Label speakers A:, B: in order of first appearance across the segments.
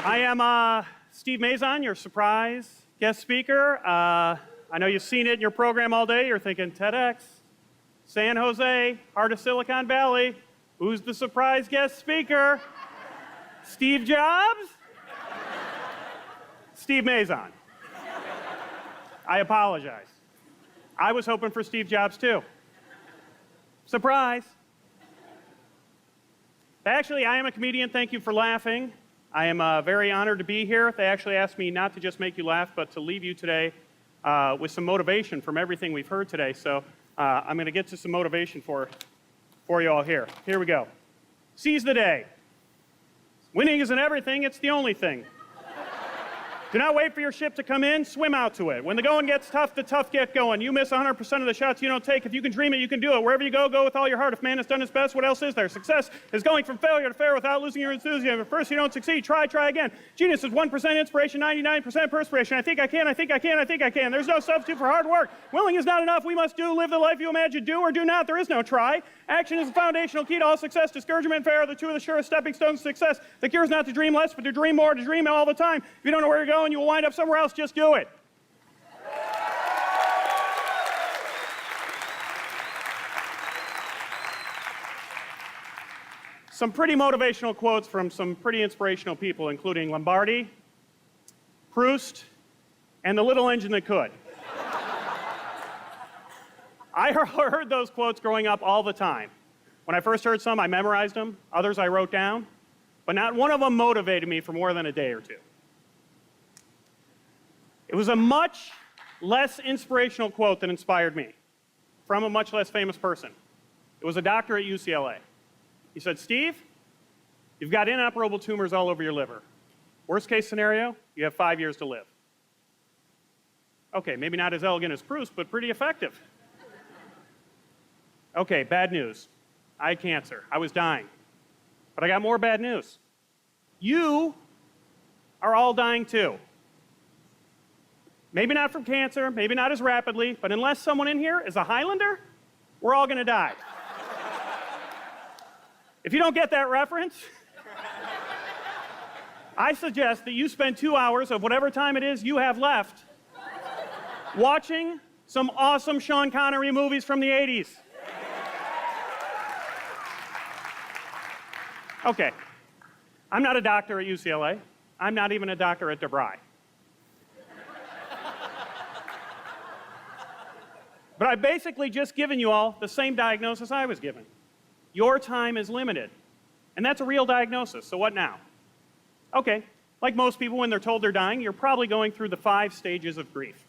A: I am Steve Mazon, your surprise guest speaker. I know you've seen it in your program all day. You're thinking, TEDx, San Jose, heart of Silicon Valley. Who's the surprise guest speaker? Steve Jobs? Steve Mazon. I apologize. I was hoping for Steve Jobs too. Surprise. Actually, I am a comedian. Thank you for laughing. I am very honored to be here. They actually asked me not to just make you laugh, but to leave you today with some motivation from everything we've heard today. So I'm going to get to some motivation for you all here. Here we go. Seize the day. Winning isn't everything, it's the only thing. Do not wait for your ship to come in, swim out to it. When the going gets tough, the tough get going. You miss 100% of the shots you don't take. If you can dream it, you can do it. Wherever you go, go with all your heart. If man has done his best, what else is there? Success is going from failure to failure without losing your enthusiasm. If first you don't succeed, try again. Genius is 1% inspiration, 99% perspiration. I think I can. There's no substitute for hard work. Willing is not enough. We must live the life you imagine. Do or do not. There is no try. Action is the foundational key to all success. Discouragement and failure are the two of the surest stepping stones to success. The cure is not to dream less, but to dream more, to dream all the time. If you don't know where you're going, you will wind up somewhere else. Just do it. Some pretty motivational quotes from some pretty inspirational people, including Lombardi, Proust, and the little engine that could. I heard those quotes growing up all the time. When I first heard some, I memorized them. Others I wrote down. But not one of them motivated me for more than a day or two. It was a much less inspirational quote that inspired me from a much less famous person. It was a doctor at UCLA. He said, Steve, you've got inoperable tumors all over your liver. Worst case scenario, you have 5 years to live. Okay, maybe not as elegant as Proust, but pretty effective. Okay, bad news. I had cancer. I was dying. But I got more bad news. You are all dying too. Maybe not from cancer, maybe not as rapidly, but unless someone in here is a Highlander, we're all going to die. If you don't get that reference, I suggest that you spend 2 hours of whatever time it is you have left watching some awesome Sean Connery movies from the 80s. Okay, I'm not a doctor at UCLA. I'm not even a doctor at DeVry. But I've basically just given you all the same diagnosis I was given. Your time is limited. And that's a real diagnosis, so what now? Okay, like most people when they're told they're dying, you're probably going through the 5 stages of grief.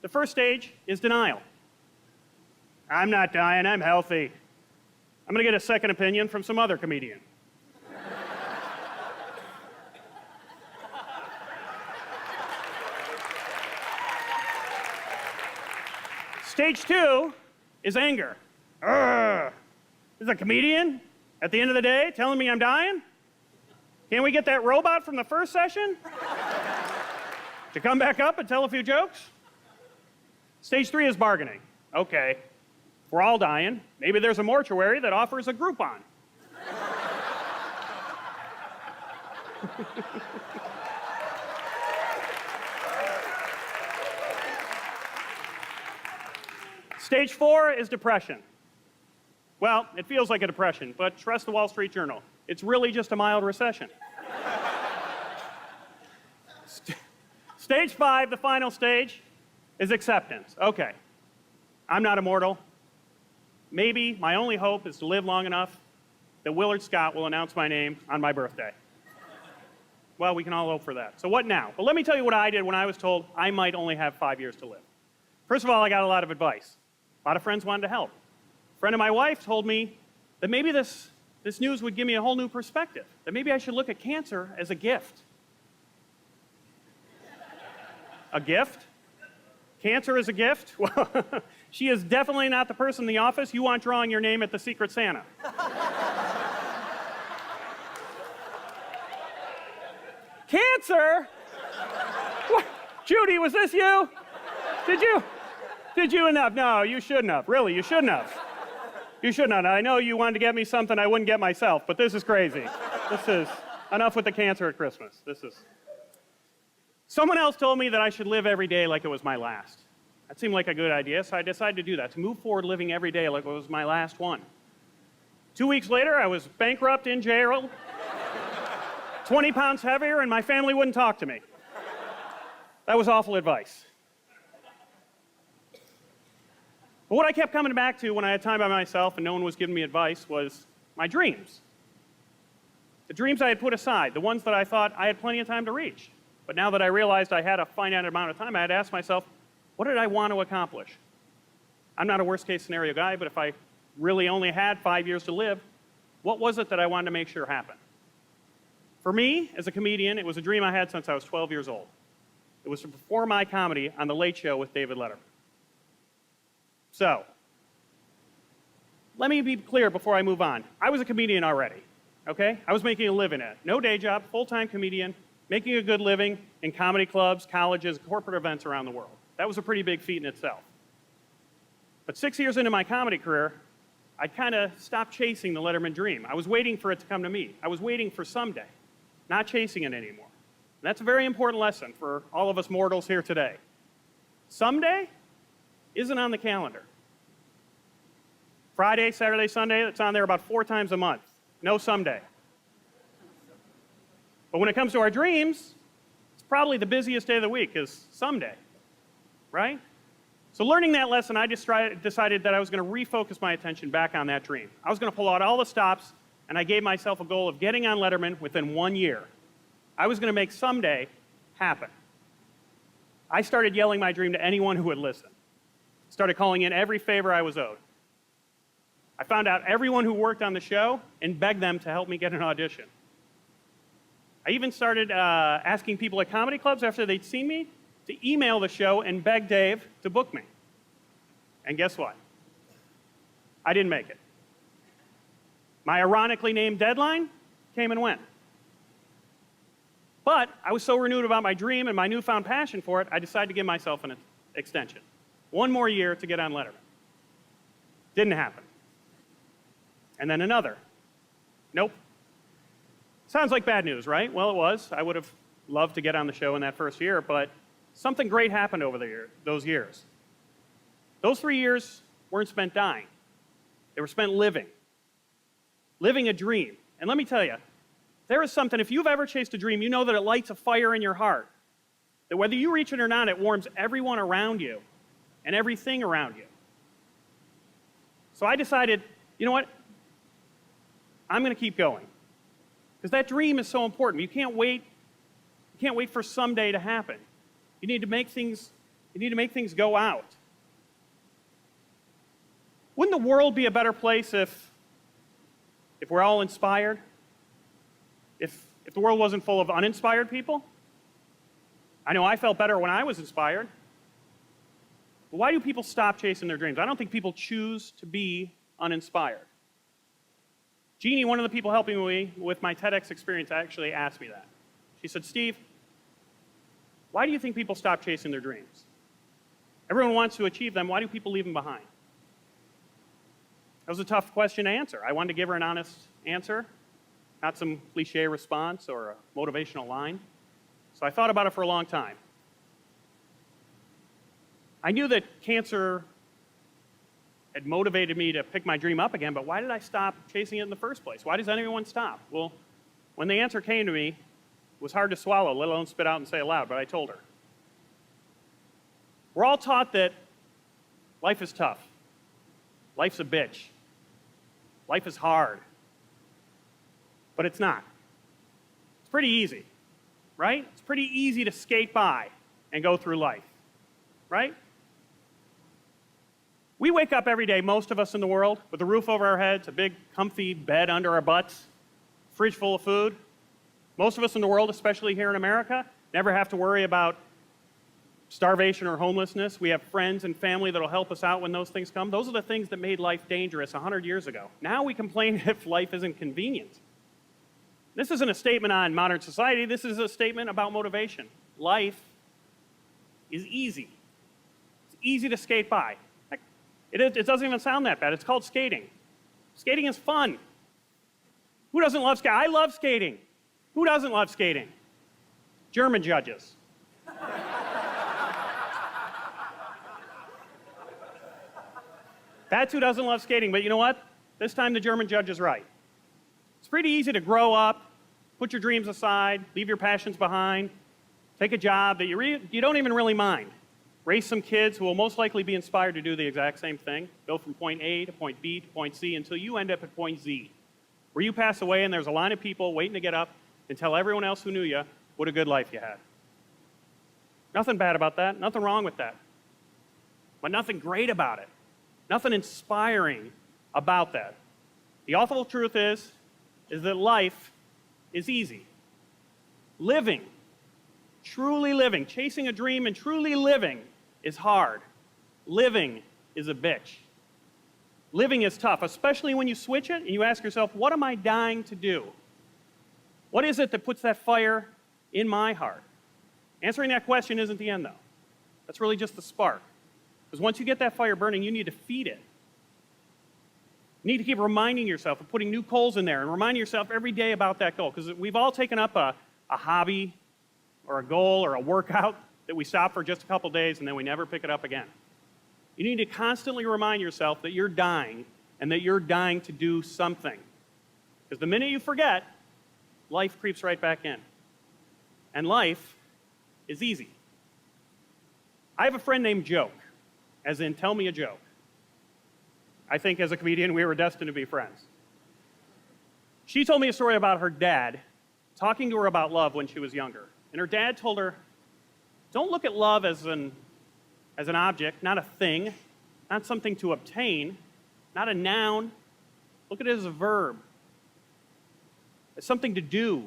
A: The first stage is denial. I'm not dying, I'm healthy. I'm going to get a second opinion from some other comedian. Stage 2 is anger. This is a comedian at the end of the day telling me I'm dying? Can't we get that robot from the first session to come back up and tell a few jokes? Stage 3 is bargaining. Okay, we're all dying. Maybe there's a mortuary that offers a Groupon. Stage 4 is depression. Well, it feels like a depression, but trust the Wall Street Journal. It's really just a mild recession. Stage 5, the final stage, is acceptance. Okay, I'm not immortal. Maybe my only hope is to live long enough that Willard Scott will announce my name on my birthday. Well, we can all hope for that. So what now? Well, let me tell you what I did when I was told I might only have 5 years to live. First of all, I got a lot of advice. A lot of friends wanted to help. A friend of my wife told me that maybe this news would give me a whole new perspective, that maybe I should look at cancer as a gift. A gift? Cancer is a gift? Well, she is definitely not the person in the office you want drawing your name at the Secret Santa. Cancer? What? Judy, was this you? Did you enough? No, you shouldn't have. Really, you shouldn't have. You shouldn't have. I know you wanted to get me something I wouldn't get myself, but this is crazy. Enough with the cancer at Christmas. Someone else told me that I should live every day like it was my last. That seemed like a good idea, so I decided to do that, to move forward living every day like it was my last one. 2 weeks later, I was bankrupt, in jail, 20 pounds heavier, and my family wouldn't talk to me. That was awful advice. But what I kept coming back to when I had time by myself and no one was giving me advice was my dreams. The dreams I had put aside, the ones that I thought I had plenty of time to reach. But now that I realized I had a finite amount of time, I had to ask myself, what did I want to accomplish? I'm not a worst-case scenario guy, but if I really only had 5 years to live, what was it that I wanted to make sure happened? For me, as a comedian, it was a dream I had since I was 12 years old. It was to perform my comedy on The Late Show with David Letterman. So, let me be clear before I move on. I was a comedian already, okay? I was making a living at it. No day job, full-time comedian, making a good living in comedy clubs, colleges, corporate events around the world. That was a pretty big feat in itself. But 6 years into my comedy career, I kind of stopped chasing the Letterman dream. I was waiting for it to come to me. I was waiting for someday, not chasing it anymore. And that's a very important lesson for all of us mortals here today. Someday isn't on the calendar. Friday, Saturday, Sunday, it's on there about 4 times a month. No someday. But when it comes to our dreams, it's probably the busiest day of the week is someday, right? So learning that lesson, I just decided that I was going to refocus my attention back on that dream. I was going to pull out all the stops, and I gave myself a goal of getting on Letterman within 1 year. I was going to make someday happen. I started yelling my dream to anyone who would listen. Started calling in every favor I was owed. I found out everyone who worked on the show and begged them to help me get an audition. I even started asking people at comedy clubs after they'd seen me to email the show and beg Dave to book me. And guess what? I didn't make it. My ironically named deadline came and went. But I was so renewed about my dream and my newfound passion for it, I decided to give myself an extension. 1 more year to get on Letterman. Didn't happen. And then another. Nope. Sounds like bad news, right? Well, it was. I would have loved to get on the show in that first year, but something great happened over those years. Those 3 years weren't spent dying. They were spent living. Living a dream. And let me tell you, there is something, if you've ever chased a dream, you know that it lights a fire in your heart. That whether you reach it or not, it warms everyone around you and everything around you. So I decided, you know what? I'm going to keep going. Because that dream is so important. You can't wait for someday to happen. You need to make things go out. Wouldn't the world be a better place if we're all inspired? If the world wasn't full of uninspired people? I know I felt better when I was inspired. But why do people stop chasing their dreams? I don't think people choose to be uninspired. Jeannie, one of the people helping me with my TEDx experience, actually asked me that. She said, Steve, why do you think people stop chasing their dreams? Everyone wants to achieve them. Why do people leave them behind? That was a tough question to answer. I wanted to give her an honest answer, not some cliche response or a motivational line. So I thought about it for a long time. I knew that cancer had motivated me to pick my dream up again, but why did I stop chasing it in the first place? Why does anyone stop? Well, when the answer came to me, it was hard to swallow, let alone spit out and say aloud, but I told her. We're all taught that life is tough. Life's a bitch. Life is hard. But it's not. It's pretty easy, right? It's pretty easy to skate by and go through life, right? We wake up every day, most of us in the world, with a roof over our heads, a big comfy bed under our butts, fridge full of food. Most of us in the world, especially here in America, never have to worry about starvation or homelessness. We have friends and family that will help us out when those things come. Those are the things that made life dangerous 100 years ago. Now we complain if life isn't convenient. This isn't a statement on modern society. This is a statement about motivation. Life is easy. It's easy to skate by. It doesn't even sound that bad. It's called skating. Skating is fun. Who doesn't love skating? I love skating. Who doesn't love skating? German judges. That's who doesn't love skating, but you know what? This time the German judge is right. It's pretty easy to grow up, put your dreams aside, leave your passions behind, take a job that you don't even really mind, raise some kids who will most likely be inspired to do the exact same thing, go from point A to point B to point C until you end up at point Z, where you pass away and there's a line of people waiting to get up and tell everyone else who knew you what a good life you had. Nothing bad about that, nothing wrong with that, but nothing great about it. Nothing inspiring about that. The awful truth is that life is easy. Living, truly living, chasing a dream and truly living is hard. Living is a bitch. Living is tough, especially when you switch it and you ask yourself, what am I dying to do? What is it that puts that fire in my heart? Answering that question isn't the end, though. That's really just the spark. Because once you get that fire burning, you need to feed it. You need to keep reminding yourself of putting new coals in there and reminding yourself every day about that goal. Because we've all taken up a hobby or a goal or a workout that we stop for just a couple days and then we never pick it up again. You need to constantly remind yourself that you're dying and that you're dying to do something. Because the minute you forget, life creeps right back in. And life is easy. I have a friend named Joke. As in, tell me a joke. I think as a comedian, we were destined to be friends. She told me a story about her dad talking to her about love when she was younger. And her dad told her, don't look at love as an object, not a thing, not something to obtain, not a noun. Look at it as a verb. As something to do,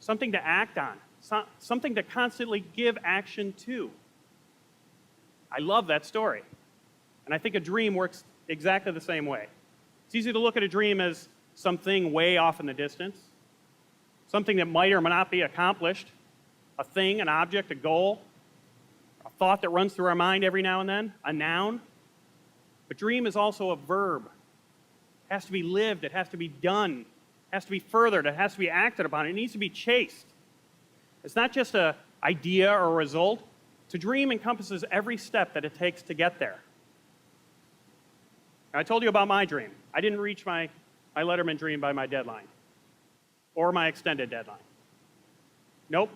A: something to act on, something to constantly give action to. I love that story. And I think a dream works exactly the same way. It's easy to look at a dream as something way off in the distance, something that might or might not be accomplished, a thing, an object, a goal, a thought that runs through our mind every now and then, a noun. But dream is also a verb. It has to be lived, it has to be done, it has to be furthered, it has to be acted upon, it needs to be chased. It's not just an idea or a result. To dream encompasses every step that it takes to get there. I told you about my dream. I didn't reach my Letterman dream by my deadline or my extended deadline. Nope.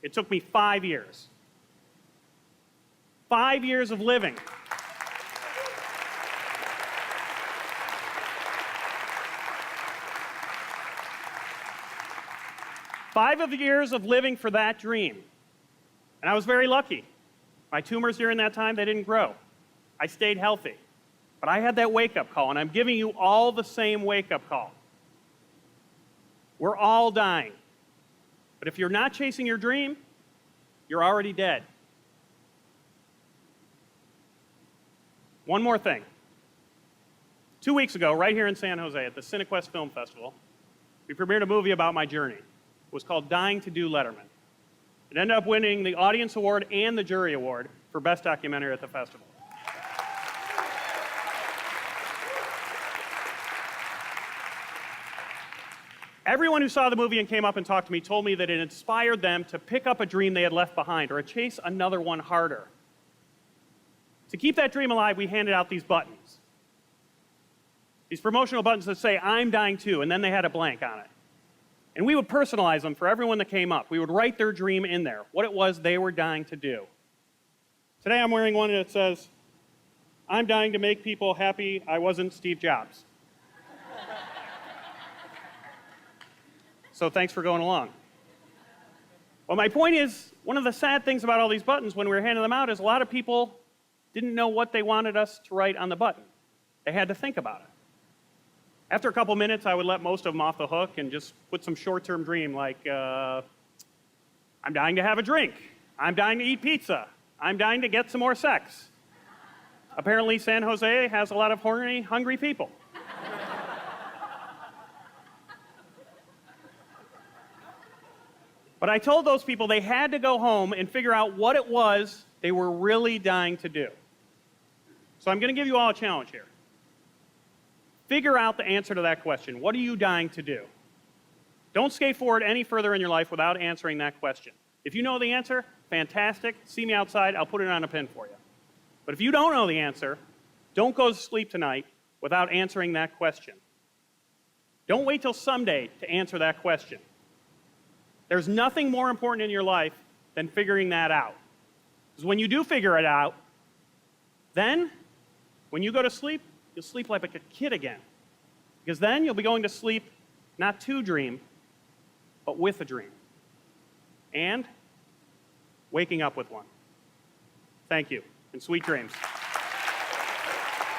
A: It took me 5 years. 5 years of living. Five years of living for that dream. And I was very lucky. My tumors during that time, they didn't grow. I stayed healthy. But I had that wake-up call, and I'm giving you all the same wake-up call. We're all dying. But if you're not chasing your dream, you're already dead. One more thing. 2 weeks ago, right here in San Jose at the Cinequest Film Festival, we premiered a movie about my journey. It was called Dying to Do Letterman. It ended up winning the Audience Award and the Jury Award for Best Documentary at the festival. Everyone who saw the movie and came up and talked to me told me that it inspired them to pick up a dream they had left behind or to chase another one harder. To keep that dream alive, we handed out these buttons. These promotional buttons that say, I'm dying too, and then they had a blank on it. And we would personalize them for everyone that came up. We would write their dream in there, what it was they were dying to do. Today I'm wearing one that says, I'm dying to make people happy I wasn't Steve Jobs. So thanks for going along. Well, my point is, one of the sad things about all these buttons when we were handing them out is a lot of people didn't know what they wanted us to write on the button. They had to think about it. After a couple minutes, I would let most of them off the hook and just put some short-term dream like, I'm dying to have a drink. I'm dying to eat pizza. I'm dying to get some more sex. Apparently, San Jose has a lot of horny, hungry people. But I told those people they had to go home and figure out what it was they were really dying to do. So I'm going to give you all a challenge here. Figure out the answer to that question. What are you dying to do? Don't skate forward any further in your life without answering that question. If you know the answer, fantastic. See me outside. I'll put it on a pin for you. But if you don't know the answer, don't go to sleep tonight without answering that question. Don't wait till someday to answer that question. There's nothing more important in your life than figuring that out. Because when you do figure it out, then when you go to sleep, you'll sleep like a kid again. Because then you'll be going to sleep not to dream, but with a dream. And waking up with one. Thank you, and sweet dreams.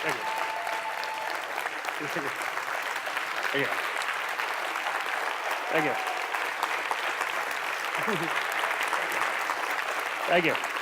A: Thank you. Thank you. Thank you. Thank you.